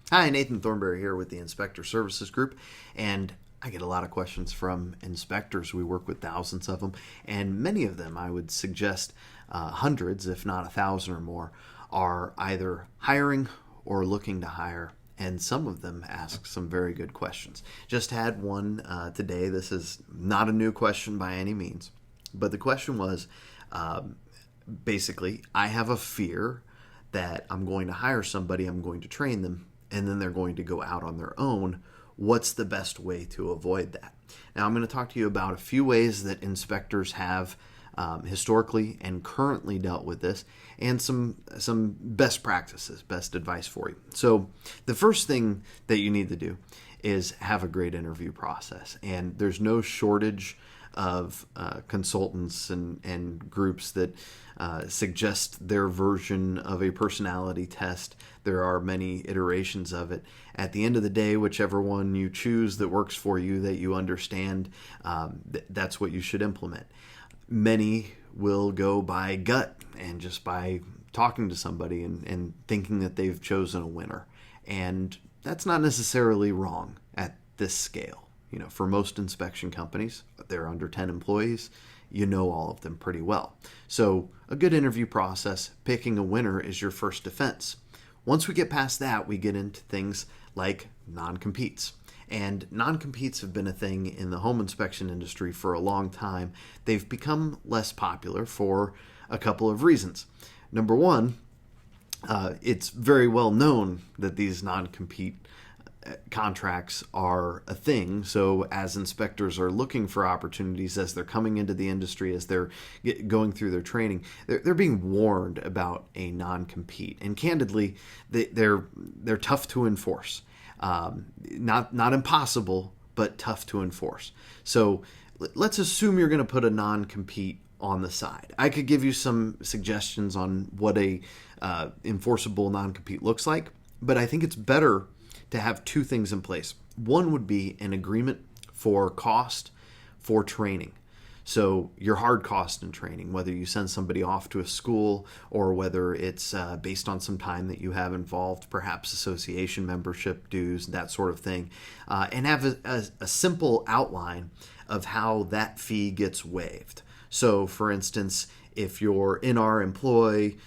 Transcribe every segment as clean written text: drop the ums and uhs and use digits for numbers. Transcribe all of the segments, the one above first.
Hi, Nathan Thornberry here with the Inspector Services Group, and I get a lot of questions from inspectors. We work with thousands of them, and many of them, I would suggest hundreds, if not 1,000 or more, are either hiring or looking to hire, and some of them ask some very good questions. Just had one today. This is not a new question by any means, but the question was basically, I have a fear that I'm going to hire somebody, I'm going to train them, and then they're going to go out on their own. What's the best way to avoid that? Now, I'm going to talk to you about a few ways that inspectors have historically and currently dealt with this, and some best practices, best advice for you. So the first thing that you need to do is have a great interview process, and there's no shortage of consultants and groups that suggest their version of a personality test. There are many iterations of it. At the end of the day, whichever one you choose that works for you, that you understand, that's what you should implement. Many will go by gut and just by talking to somebody and thinking that they've chosen a winner. And that's not necessarily wrong at this scale. You know, for most inspection companies, they're under 10 employees, you know all of them pretty well. So a good interview process, picking a winner is your first defense. Once we get past that, we get into things like non-competes. And non-competes have been a thing in the home inspection industry for a long time. They've become less popular for a couple of reasons. Number one, it's very well known that these non-compete contracts are a thing. So as inspectors are looking for opportunities, as they're coming into the industry, as they're going through their training, they're being warned about a non-compete. And candidly, they're tough to enforce. Not impossible, but tough to enforce. So let's assume you're going to put a non-compete on the side. I could give you some suggestions on what a enforceable non-compete looks like, but I think it's better to have two things in place. One would be an agreement for cost for training. So your hard cost in training, whether you send somebody off to a school or whether it's based on some time that you have involved, perhaps association membership dues, that sort of thing, and have a simple outline of how that fee gets waived. So for instance, if you're in our employ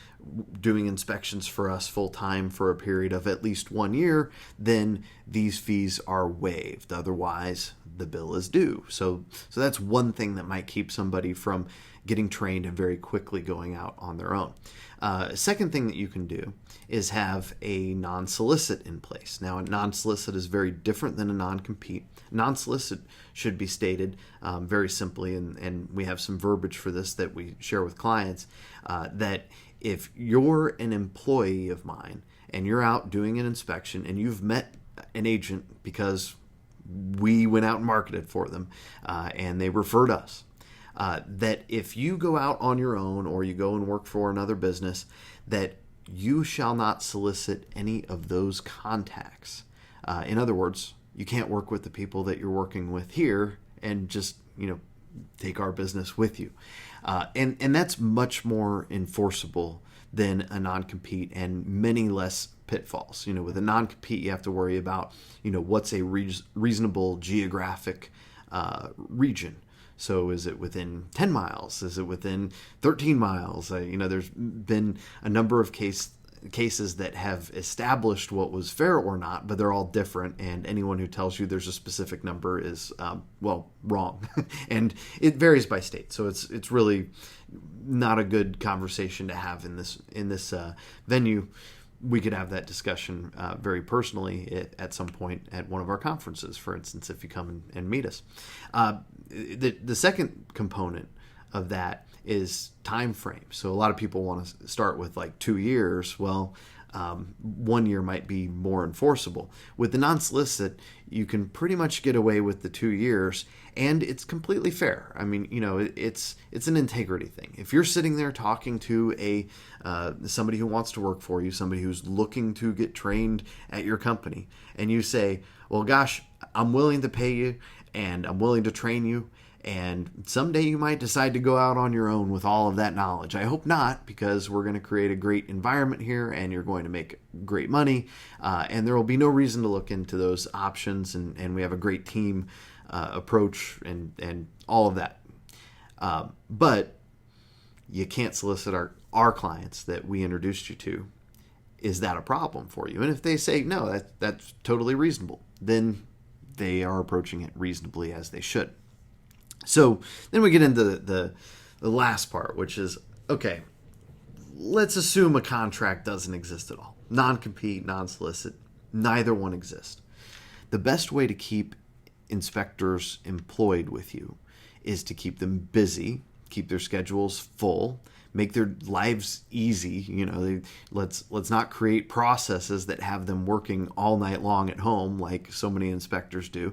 doing inspections for us full-time for a period of at least 1 year, then these fees are waived. Otherwise, the bill is due. So that's one thing that might keep somebody from getting trained and very quickly going out on their own. Second thing that you can do is have a non-solicit in place. Now, a non-solicit is very different than a non-compete. Non-solicit should be stated very simply, and we have some verbiage for this that we share with clients, that if you're an employee of mine and you're out doing an inspection and you've met an agent because we went out and marketed for them and they referred us, that if you go out on your own or you go and work for another business, that you shall not solicit any of those contacts. In other words, you can't work with the people that you're working with here and just, take our business with you. And that's much more enforceable than a non-compete and many less pitfalls. With a non-compete, you have to worry about, what's a reasonable geographic region. So is it within 10 miles? Is it within 13 miles? There's been a number of cases that have established what was fair or not, but they're all different, and anyone who tells you there's a specific number is wrong. And it varies by state, so it's really not a good conversation to have in this venue. We could have that discussion very personally at some point at one of our conferences, for instance, if you come and meet us. The second component of that is time frame. So a lot of people want to start with like 2 years. Well, 1 year might be more enforceable. With the non-solicit, you can pretty much get away with the 2 years, and it's completely fair. I mean, it's an integrity thing. If you're sitting there talking to somebody who wants to work for you, somebody who's looking to get trained at your company, and you say, well, gosh, I'm willing to pay you and I'm willing to train you, And someday you might decide to go out on your own with all of that knowledge. I hope not, because we're going to create a great environment here and you're going to make great money. And there will be no reason to look into those options. And we have a great team approach and all of that. But you can't solicit our clients that we introduced you to. Is that a problem for you? And if they say, no, that's totally reasonable, then they are approaching it reasonably, as they should. So then we get into the last part, which is, okay, let's assume a contract doesn't exist at all. Non-compete, non-solicit, neither one exists. The best way to keep inspectors employed with you is to keep them busy, keep their schedules full, make their lives easy. Let's not create processes that have them working all night long at home like so many inspectors do,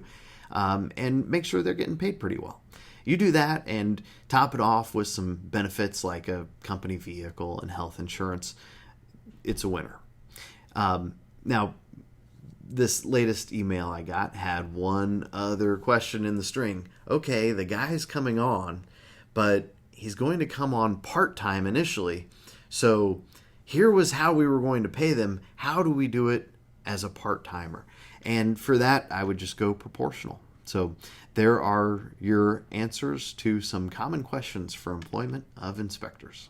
and make sure they're getting paid pretty well. You do that and top it off with some benefits like a company vehicle and health insurance. It's a winner. Now, this latest email I got had one other question in the string. Okay, the guy's coming on, but he's going to come on part-time initially. So here was how we were going to pay them. How do we do it as a part-timer? And for that, I would just go proportional. So there are your answers to some common questions for employment of inspectors.